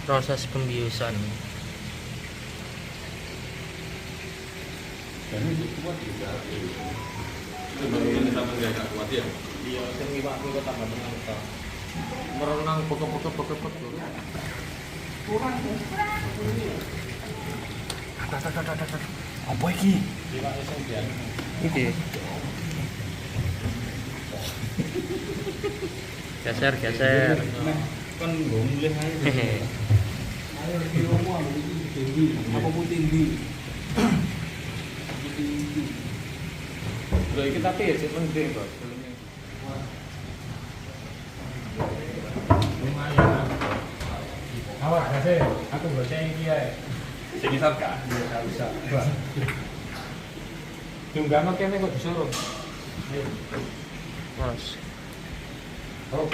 Proses pembiusan. Dan itu kuat juga. Itu bagian sama gak kuat ya? Iya, sing iwak-iwak tambah tenang ta. Merenang pokok-pokok. Kurang. Apa iki? Iwak sing biasa. Iki. Geser. Nah, kan gue mulai aja. Hehe. Ayo iki omong iki tinggi. Apa pun tinggi. Tinggi. Lho iki tapi ya sing penting kok. Lumayan. Awak kasih, aku baca iki ae. Sing isap kah? Iya, enggak usah. Tunggano kene kok disuruh. Ayo. Mas. Oh.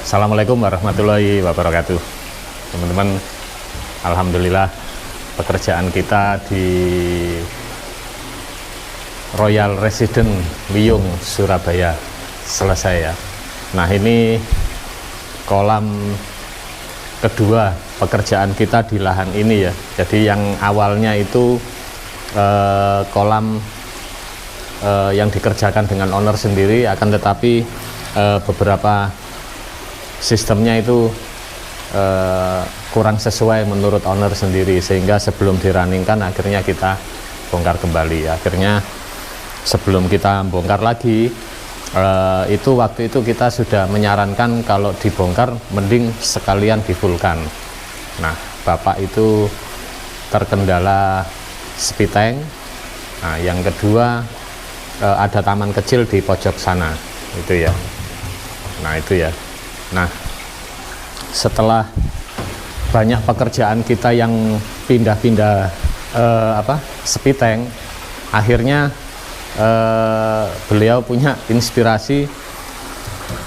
Assalamualaikum warahmatullahi wabarakatuh. Teman-teman, alhamdulillah pekerjaan kita di Royal Residence Wiyung Surabaya selesai ya. Nah, ini kolam kedua pekerjaan kita di lahan ini ya. Jadi yang awalnya itu kolam yang dikerjakan dengan owner sendiri, akan tetapi beberapa sistemnya itu kurang sesuai menurut owner sendiri, sehingga sebelum dirunningkan akhirnya kita bongkar kembali. Akhirnya sebelum kita bongkar lagi, itu waktu itu kita sudah menyarankan kalau dibongkar mending sekalian difulkan. Nah, bapak itu terkendala spiteng. Nah, yang kedua ada taman kecil di pojok sana itu ya. Nah, itu ya. Nah, setelah banyak pekerjaan kita yang pindah-pindah spiteng, akhirnya beliau punya inspirasi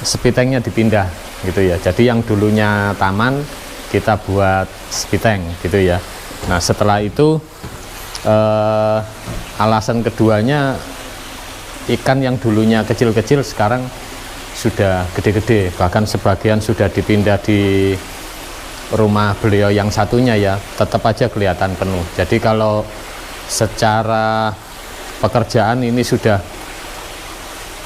spitengnya dipindah gitu ya. Jadi yang dulunya taman kita buat spiteng gitu ya. Nah, setelah itu alasan keduanya, ikan yang dulunya kecil-kecil sekarang sudah gede-gede, bahkan sebagian sudah dipindah di rumah beliau yang satunya ya, tetap aja kelihatan penuh. Jadi kalau secara pekerjaan ini sudah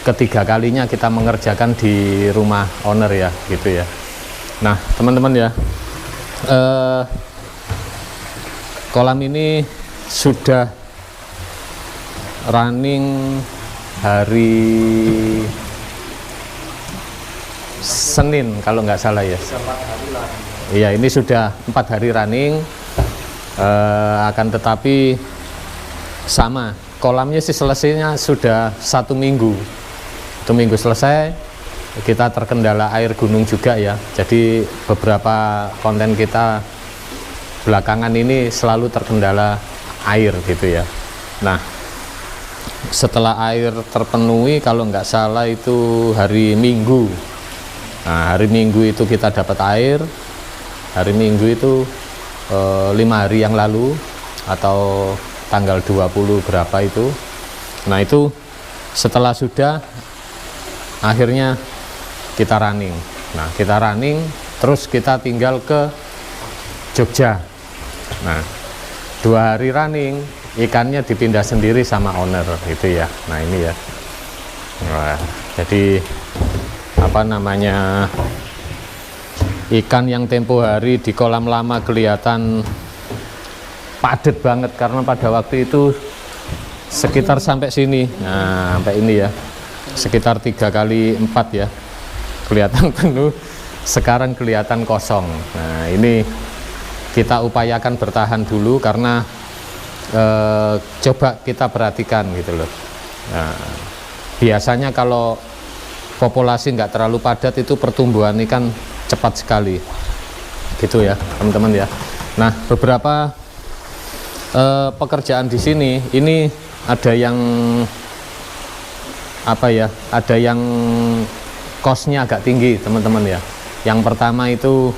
ketiga kalinya kita mengerjakan di rumah owner ya gitu ya. Nah, teman-teman ya, kolam ini sudah running hari Senin kalau nggak salah ya. Iya, ini sudah 4 hari running. Akan tetapi sama, kolamnya sih selesainya sudah 1 minggu. 1 minggu selesai, kita terkendala air gunung juga ya. Jadi beberapa konten kita belakangan ini selalu terkendala air gitu ya. Nah, setelah air terpenuhi, kalau nggak salah itu hari Minggu. Nah, hari Minggu itu kita dapat air. Hari Minggu itu 5 hari yang lalu atau tanggal 20 berapa itu. Nah, itu setelah sudah, akhirnya kita running. Nah, kita running terus kita tinggal ke Jogja. Nah, 2 hari running, ikannya dipindah sendiri sama owner gitu ya. Nah, ini ya. Nah, jadi apa namanya, ikan yang tempo hari di kolam lama kelihatan padat banget karena pada waktu itu sekitar sampai sini. Nah, sampai ini ya, sekitar 3 kali 4 ya, kelihatan penuh. Sekarang kelihatan kosong. Nah, ini kita upayakan bertahan dulu karena coba kita perhatikan gitu loh. Nah, biasanya kalau populasi nggak terlalu padat itu pertumbuhan ikan cepat sekali gitu ya teman-teman ya. Nah, beberapa pekerjaan di sini ini ada yang apa ya, ada yang cost-nya agak tinggi teman-teman ya. Yang pertama itu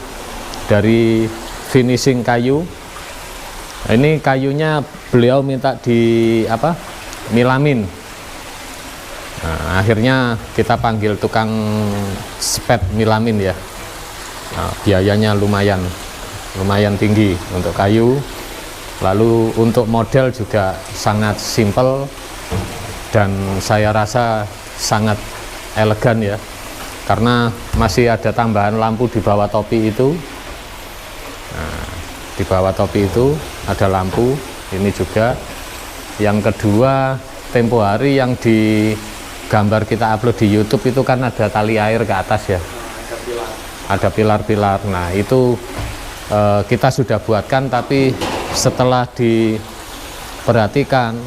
dari finishing kayu. Nah, ini kayunya beliau minta di milamin. Nah, akhirnya kita panggil tukang spet milamin ya. Nah, biayanya lumayan tinggi untuk kayu. Lalu untuk model juga sangat simple dan saya rasa sangat elegan ya, karena masih ada tambahan lampu di bawah topi itu. Nah, di bawah topi itu ada lampu ini juga. Yang kedua, tempo hari yang di gambar kita upload di YouTube itu kan ada tali air ke atas ya, ada pilar-pilar. Nah, itu kita sudah buatkan, tapi setelah diperhatikan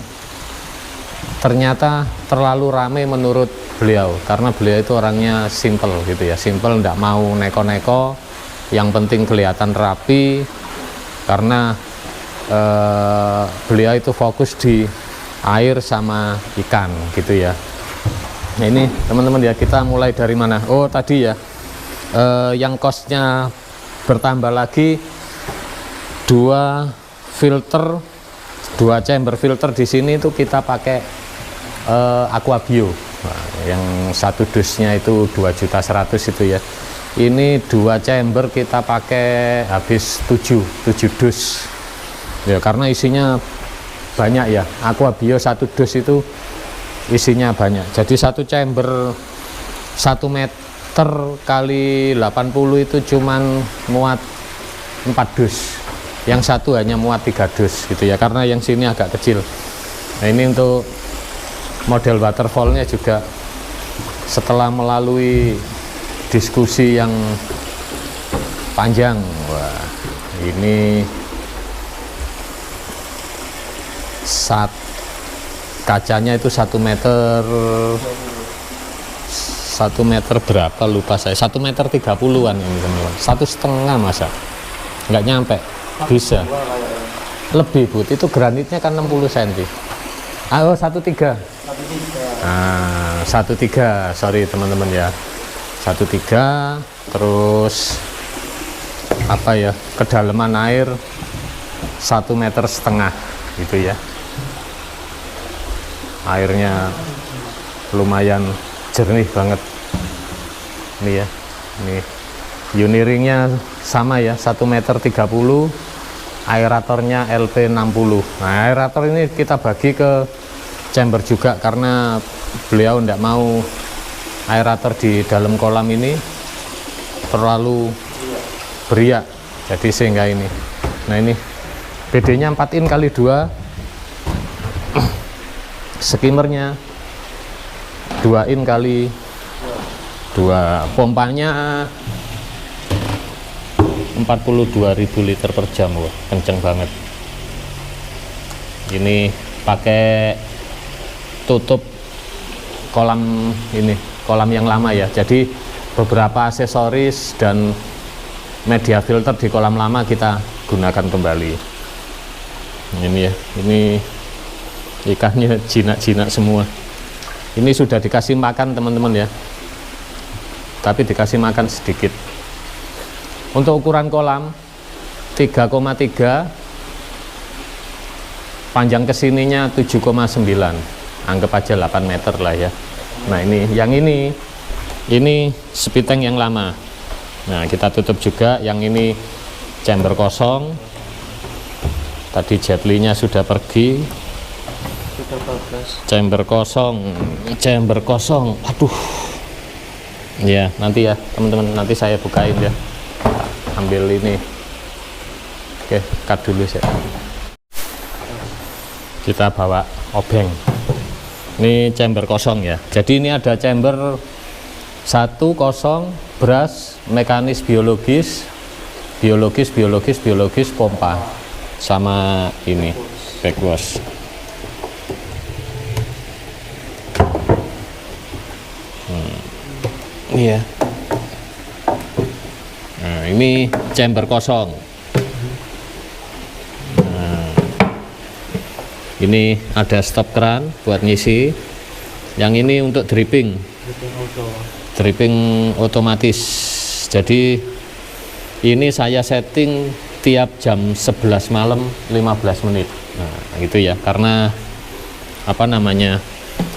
ternyata terlalu ramai menurut beliau, karena beliau itu orangnya simple gitu ya, simple, tidak mau neko-neko, yang penting kelihatan rapi, karena beliau itu fokus di air sama ikan gitu ya. Nah, ini teman-teman ya, kita mulai dari mana? Oh, tadi ya, yang costnya bertambah lagi, 2 filter, 2 chamber filter di sini itu kita pakai Aquabio. Nah, yang 1 dusnya itu 2.100.000 itu ya. Ini 2 chamber kita pakai habis 7 dus ya, karena isinya banyak ya. Aquabio 1 dus itu isinya banyak, jadi 1 chamber 1 meter kali 80 itu cuman muat 4 dus, yang satu hanya muat 3 dus gitu ya, karena yang sini agak kecil. Nah, ini untuk model waterfallnya juga setelah melalui diskusi yang panjang. Wah, ini kacanya itu 1 meter berapa lupa saya, 1 meter 30-an ini teman-teman, 1,5 masa nggak nyampe, bisa lebih Bud, itu granitnya kan 60 cm. 1,3. Nah, 1,3, sorry teman-teman ya, 1,3. Terus apa ya, kedalaman air 1,5 meter gitu ya. Airnya lumayan jernih banget ini ya. Ini uniringnya sama ya, 1,30 meter, aeratornya LP60. Nah, aerator ini kita bagi ke chamber juga karena beliau tidak mau aerator di dalam kolam ini terlalu beriak, jadi sehingga ini. Nah, ini BD-nya 4 in kali 2, skimmernya 2 in kali 2, pompanya 42.000 liter per jam. Wah, kenceng banget. Ini pakai tutup kolam ini, kolam yang lama ya, jadi beberapa aksesoris dan media filter di kolam lama kita gunakan kembali. Ini ya, ini ikannya jinak-jinak semua. Ini sudah dikasih makan teman-teman ya, tapi dikasih makan sedikit. Untuk ukuran kolam 3,3, panjang kesininya 7,9, anggap aja 8 meter lah ya. Nah, ini yang ini spiteng yang lama. Nah, kita tutup juga. Yang ini chamber kosong, tadi jetlinya sudah pergi. Chamber kosong, aduh ya, nanti ya teman-teman, nanti saya bukain ya, ambil ini. Oke, cut dulu ya, kita bawa obeng. Ini chamber kosong ya, jadi ini ada chamber 1 kosong, brush, mekanis biologis, pompa, sama ini backwash. Iya. Nah, ini chamber kosong. Nah, ini ada stop keran buat ngisi. Yang ini untuk dripping otomatis. Jadi ini saya setting tiap jam 11 malam 15 menit. Nah, gitu ya, karena apa namanya,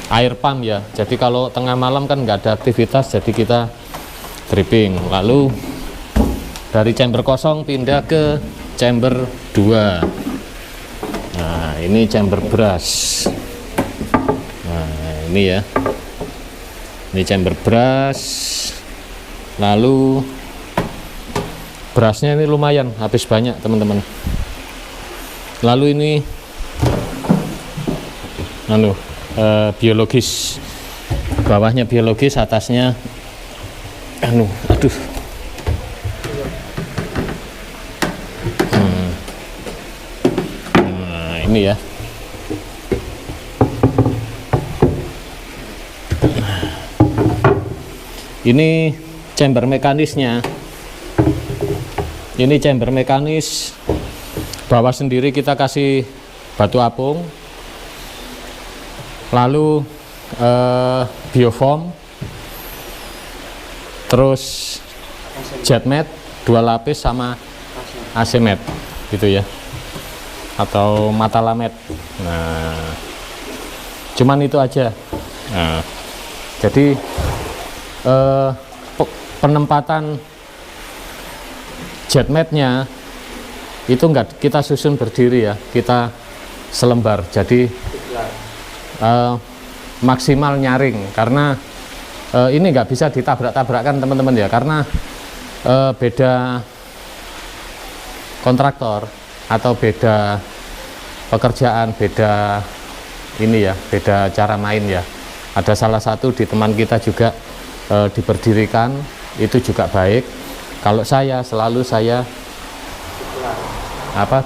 air pump ya, jadi kalau tengah malam kan nggak ada aktivitas, jadi kita dripping. Lalu dari chamber kosong pindah ke chamber 2. Nah, ini chamber brush. Nah, ini ya, ini chamber brush. Lalu brushnya ini lumayan habis banyak teman-teman. Lalu ini biologis, bawahnya biologis, atasnya aduh nah, ini ya. Ini chamber mekanisnya. Ini chamber mekanis, bawah sendiri kita kasih batu apung. Lalu biofoam, terus jetmet 2 lapis sama AC mat gitu ya, atau matalamet. Nah, cuman itu aja. Nah, jadi penempatan jetmatnya itu enggak kita susun berdiri ya, kita selembar, jadi maksimal nyaring, karena ini nggak bisa ditabrak-tabrakan teman-teman ya, karena beda kontraktor atau beda pekerjaan, beda ini ya, beda cara main ya. Ada salah satu di teman kita juga diberdirikan, itu juga baik. Kalau saya selalu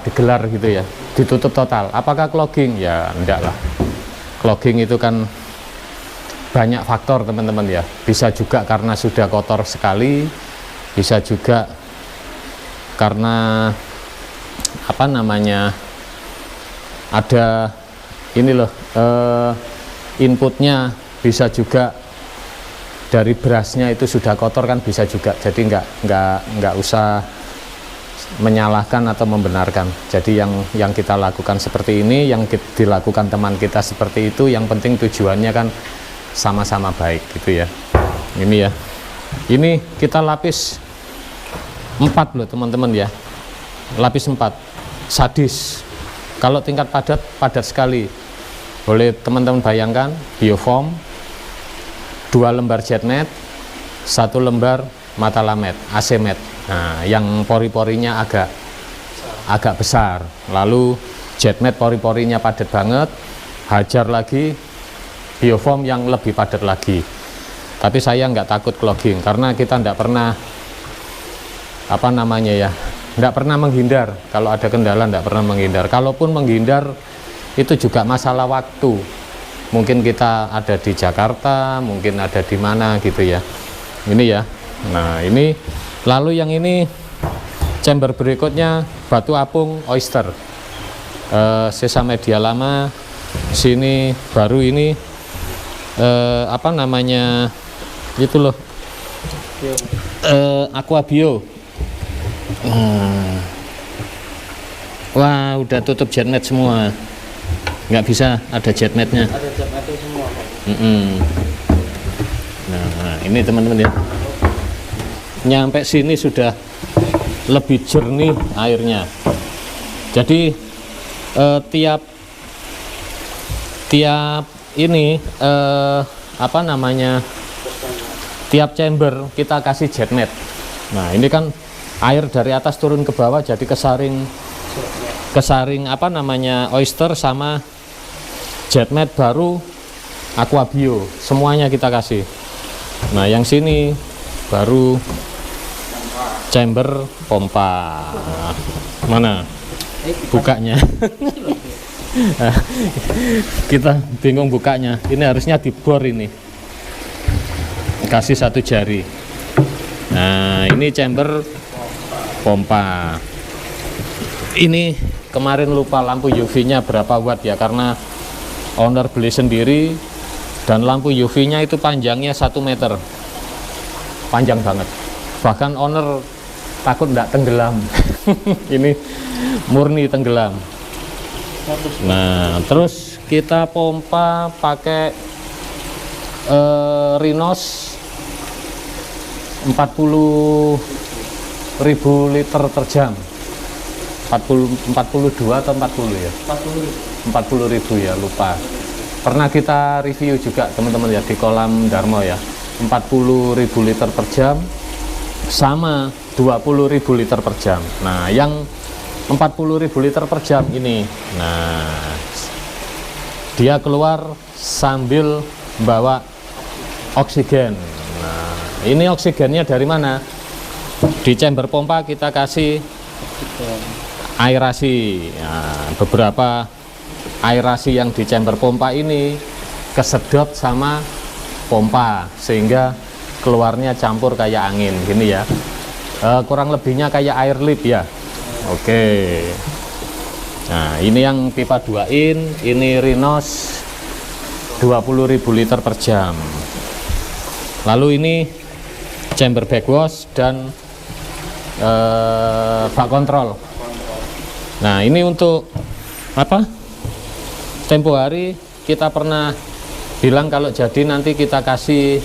digelar gitu ya, ditutup total. Apakah clogging? Ya enggak lah. Clogging itu kan banyak faktor teman-teman ya, bisa juga karena sudah kotor sekali, bisa juga karena ada ini loh, inputnya, bisa juga dari berasnya itu sudah kotor kan, bisa juga. Jadi nggak usah menyalahkan atau membenarkan. Jadi yang kita lakukan seperti ini, yang dilakukan teman kita seperti itu, yang penting tujuannya kan sama-sama baik gitu ya. Ini ya, ini kita lapis 4 loh teman-teman ya, lapis 4, sadis. Kalau tingkat padat sekali. Boleh teman-teman bayangkan, biofoam 2 lembar jetmet, 1 lembar matalamet, AC mat. Nah, yang pori-porinya agak besar, lalu jetmet pori-porinya padat banget, hajar lagi biofoam yang lebih padat lagi. Tapi saya nggak takut clogging, karena kita nggak pernah nggak pernah menghindar. Kalau ada kendala nggak pernah menghindar. Kalaupun menghindar itu juga masalah waktu. Mungkin kita ada di Jakarta, mungkin ada di mana gitu ya. Ini ya. Nah, ini lalu yang ini chamber berikutnya batu apung oyster, sisa media lama. Sini baru ini itu loh, aqua bio. Wah, udah tutup jetmet semua, nggak bisa ada jetmetnya. Ada jetmetnya semua. Nah, ini teman-teman ya, nyampe sini sudah lebih jernih airnya. Jadi tiap ini tiap chamber kita kasih jetmet. Nah, ini kan air dari atas turun ke bawah, jadi kesaring oyster sama jetmet, baru aqua bio, semuanya kita kasih. Nah, yang sini baru chamber pompa. Mana bukanya? Kita bingung bukanya. Ini harusnya dibor, ini kasih 1 jari. Nah, ini chamber pompa. Ini kemarin lupa lampu UV nya berapa watt ya, karena owner beli sendiri, dan lampu UV nya itu panjangnya 1 meter, panjang banget. Bahkan owner takut nggak tenggelam. Ini murni tenggelam. Nah, terus kita pompa pakai Rinos 40.000 liter per jam. 42 atau 40 ya? 40.000 ya, lupa. Pernah kita review juga teman-teman ya di kolam Darmo ya. 40.000 liter per jam sama 20.000 liter per jam. Nah, yang 40.000 liter per jam ini, nah, dia keluar sambil bawa oksigen. Nah, ini oksigennya dari mana? Di chamber pompa kita kasih aerasi. Nah, beberapa aerasi yang di chamber pompa ini kesedot sama pompa, sehingga keluarnya campur kayak angin gini ya. Kurang lebihnya kayak air lip ya. Oke. Nah, ini yang pipa 2 in, ini Rinos 20.000 liter per jam. Lalu ini chamber backwash dan bak kontrol. Nah, ini untuk apa? Tempo hari kita pernah bilang kalau jadi nanti kita kasih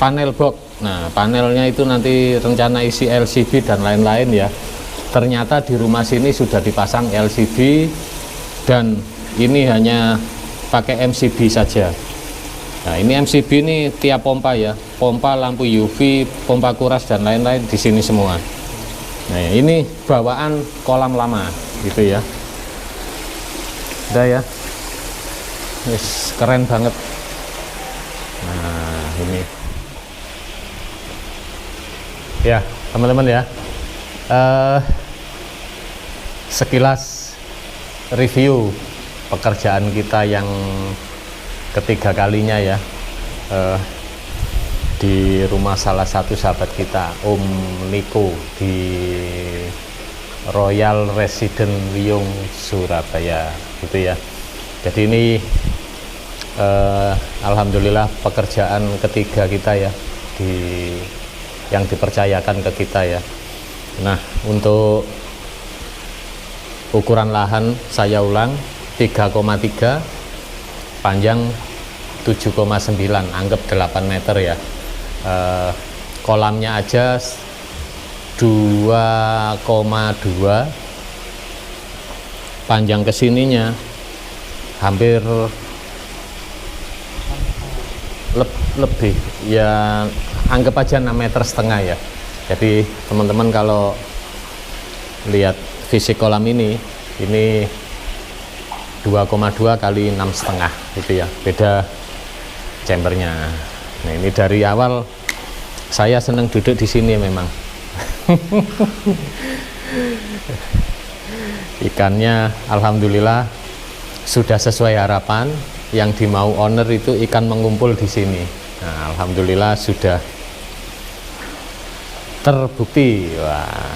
panel box. Nah, panelnya itu nanti rencana isi LCD dan lain-lain ya. Ternyata di rumah sini sudah dipasang LCD dan ini hanya pakai MCB saja. Nah, ini MCB ini tiap pompa ya, pompa, lampu UV, pompa kuras dan lain-lain di sini semua. Nah, ini bawaan kolam lama gitu ya. Udah ya. Wis, keren banget. Nah, ini. Ya, teman-teman ya. Sekilas review pekerjaan kita yang ketiga kalinya ya, di rumah salah satu sahabat kita, Om Niko, di Royal Resident Wiyung Surabaya gitu ya. Jadi ini alhamdulillah pekerjaan ketiga kita ya, yang dipercayakan ke kita ya. Nah, untuk ukuran lahan saya ulang 3,3, panjang 7,9, anggap 8 meter ya. Kolamnya aja 2,2, panjang kesininya hampir lebih ya, anggap aja 6,5 meter ya. Jadi teman-teman kalau lihat fisik kolam ini 2,2 kali 6,5 gitu ya, beda chambernya. Nah, ini dari awal saya senang duduk di sini memang. Ikannya alhamdulillah sudah sesuai harapan. Yang dimau owner itu ikan mengumpul di sini. Nah, alhamdulillah sudah terbukti. Wah,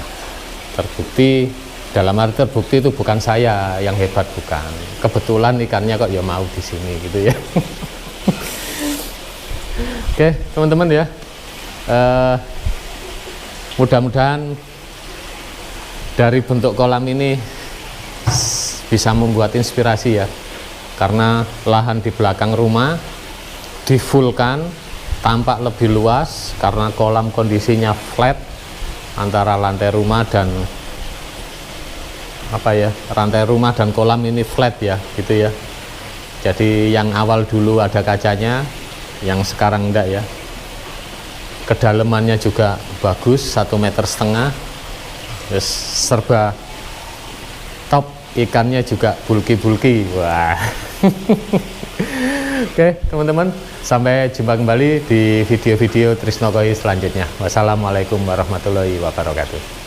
terbukti, dalam arti terbukti itu bukan saya yang hebat, bukan. Kebetulan ikannya kok ya mau di sini gitu ya. Oke, teman-teman ya. Mudah-mudahan dari bentuk kolam ini bisa membuat inspirasi ya. Karena lahan di belakang rumah difulkan, tampak lebih luas karena kolam kondisinya flat antara lantai rumah dan rantai rumah dan kolam ini flat ya gitu ya. Jadi yang awal dulu ada kacanya, yang sekarang enggak ya. Kedalamannya juga bagus, 1,5 meter, terus serba top, ikannya juga bulky. Wah. Oke teman-teman, sampai jumpa kembali di video-video Trisno Koi selanjutnya. Wassalamualaikum warahmatullahi wabarakatuh.